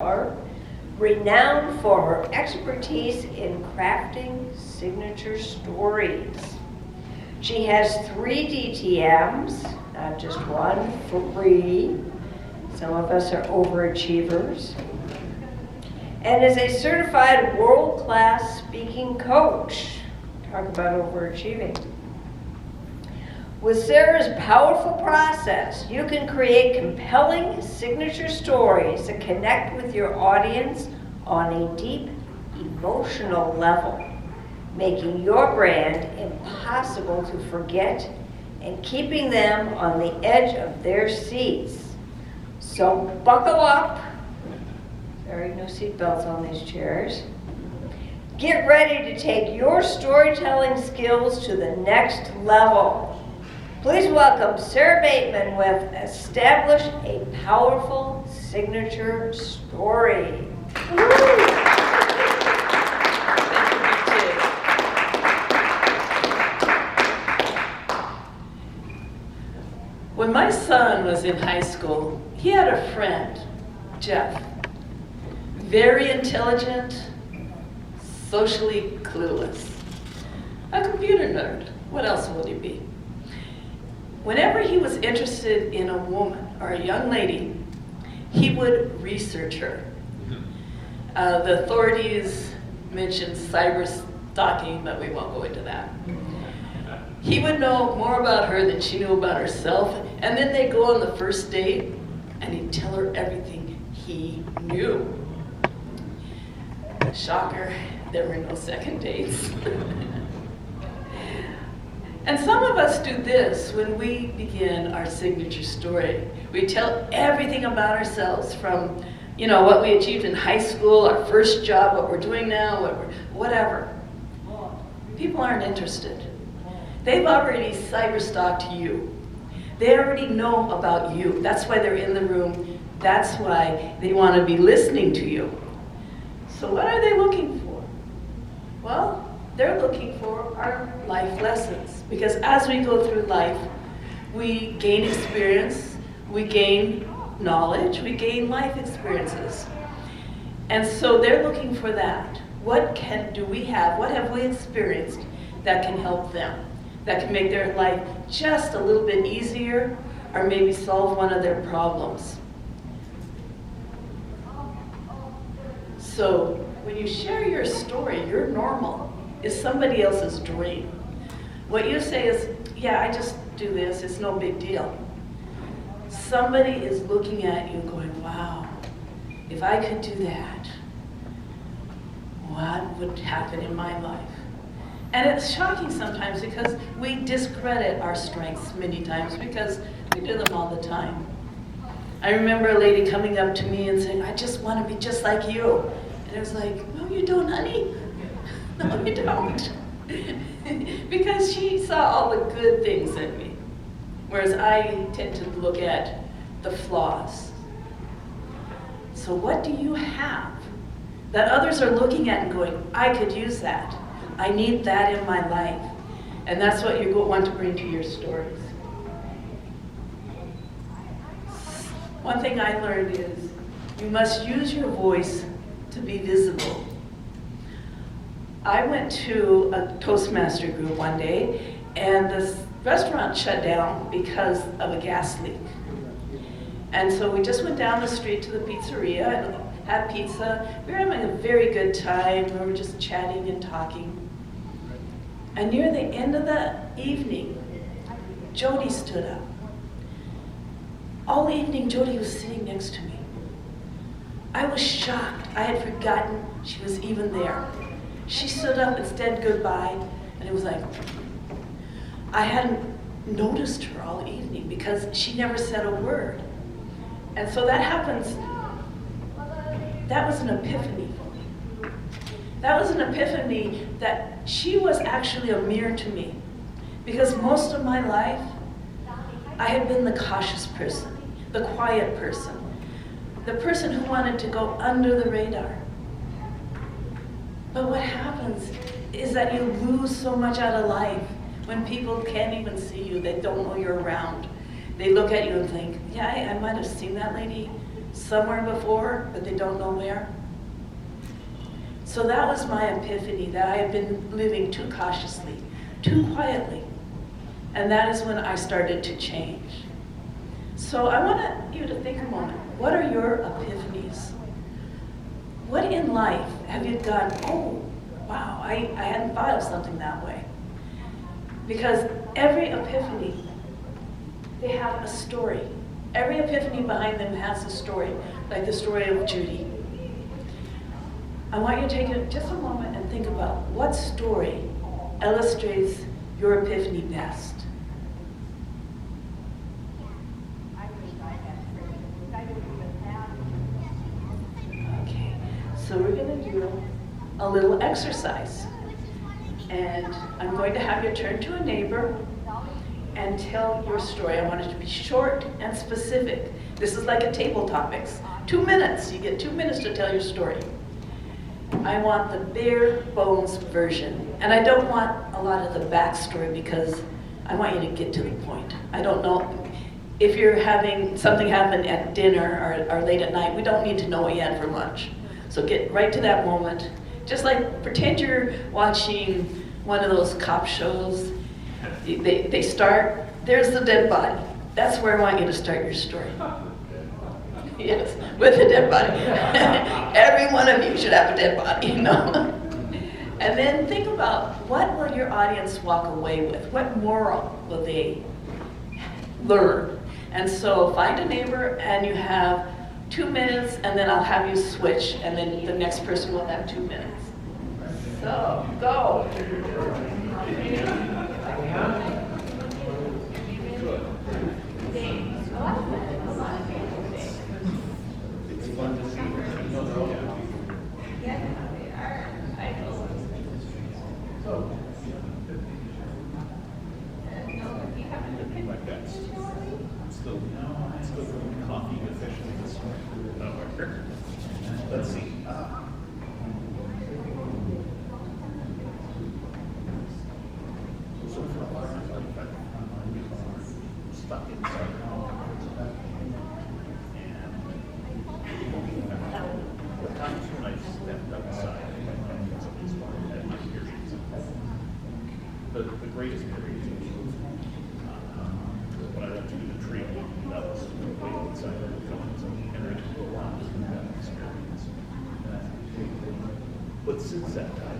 are renowned for her expertise in crafting signature stories. She has 3 DTMs, not just one, 3. Some of us are overachievers. And is a certified world-class speaking coach. Talk about overachieving. With Sarah's powerful process, you can create compelling signature stories that connect with your audience on a deep emotional level, making your brand impossible to forget and keeping them on the edge of their seats. So buckle up. Sorry, no seatbelts on these chairs. Get ready to take your storytelling skills to the next level. Please welcome Sarah Bateman with Establish a Powerful Signature Story. When my son was in high school, he had a friend, Jeff. Very intelligent, socially clueless. A computer nerd. What else would he be? Whenever he was interested in a woman or a young lady, he would research her. The authorities mentioned cyber stalking, but we won't go into that. He would know more about her than she knew about herself, and then they'd go on the first date, and he'd tell her everything he knew. Shocker, there were no second dates. And some of us do this when we begin our signature story. We tell everything about ourselves from, what we achieved in high school, our first job, what we're doing now, whatever. People aren't interested. They've already cyber-stalked you. They already know about you. That's why they're in the room. That's why they want to be listening to you. So what are they looking for? Well, they're looking for our life lessons, because as we go through life, we gain experience, we gain knowledge, we gain life experiences. And so they're looking for that. What have we experienced that can help them, that can make their life just a little bit easier, or maybe solve one of their problems? So when you share your story, your normal is somebody else's dream. What you say is, yeah, I just do this, it's no big deal. Somebody is looking at you going, wow, if I could do that, what would happen in my life? And it's shocking sometimes because we discredit our strengths many times because we do them all the time. I remember a lady coming up to me and saying, I just want to be just like you. And I was like, no, you don't, honey. No, you don't. Because she saw all the good things in me, whereas I tend to look at the flaws. So what do you have that others are looking at and going, I could use that. I need that in my life. And that's what you want to bring to your stories. One thing I learned is you must use your voice to be visible. I went to a Toastmaster group one day, and this restaurant shut down because of a gas leak. And so we just went down the street to the pizzeria and had pizza. We were having a very good time. We were just chatting and talking. And near the end of the evening, Jody stood up. All evening, Jody was sitting next to me. I was shocked. I had forgotten she was even there. She stood up and said goodbye, and it was like, I hadn't noticed her all evening because she never said a word. And so that happens, that was an epiphany for me. That was an epiphany that she was actually a mirror to me. Because most of my life, I had been the cautious person, the quiet person, the person who wanted to go under the radar. But what happens is that you lose so much out of life when people can't even see you, they don't know you're around. They look at you and think, yeah, I might have seen that lady somewhere before, but they don't know where. So that was my epiphany, that I had been living too cautiously, too quietly. And that is when I started to change. So I want you to think a moment. What are your epiphanies? What in life have you gone, oh, wow, I hadn't thought of something that way? Because every epiphany, they have a story. Every epiphany behind them has a story, like the story of Judy. I want you to take just a moment and think about what story illustrates your epiphany best. Okay, so we're going to do a little exercise. And I'm going to have you turn to a neighbor and tell your story. I want it to be short and specific. This is like a table topics. 2 minutes. You get 2 minutes to tell your story. I want the bare bones version. And I don't want a lot of the backstory because I want you to get to the point. I don't know if you're having something happen at dinner or late at night, we don't need to know what you had for lunch. So get right to that moment. Just like pretend you're watching one of those cop shows. They start, there's the dead body. That's where I want you to start your story. Yes, with a dead body. Every one of you should have a dead body, you know. And then think about what will your audience walk away with? What moral will they learn? And so find a neighbor and you have 2 minutes and then I'll have you switch and then the next person will have 2 minutes. So, go. Still coffee efficiency. Let's see. So for a while, I'm stuck inside. And the times when I stepped outside, and my periods. The greatest period is when I went to the tree, that was way outside of the films and entering into a lot of that experience. But since that time,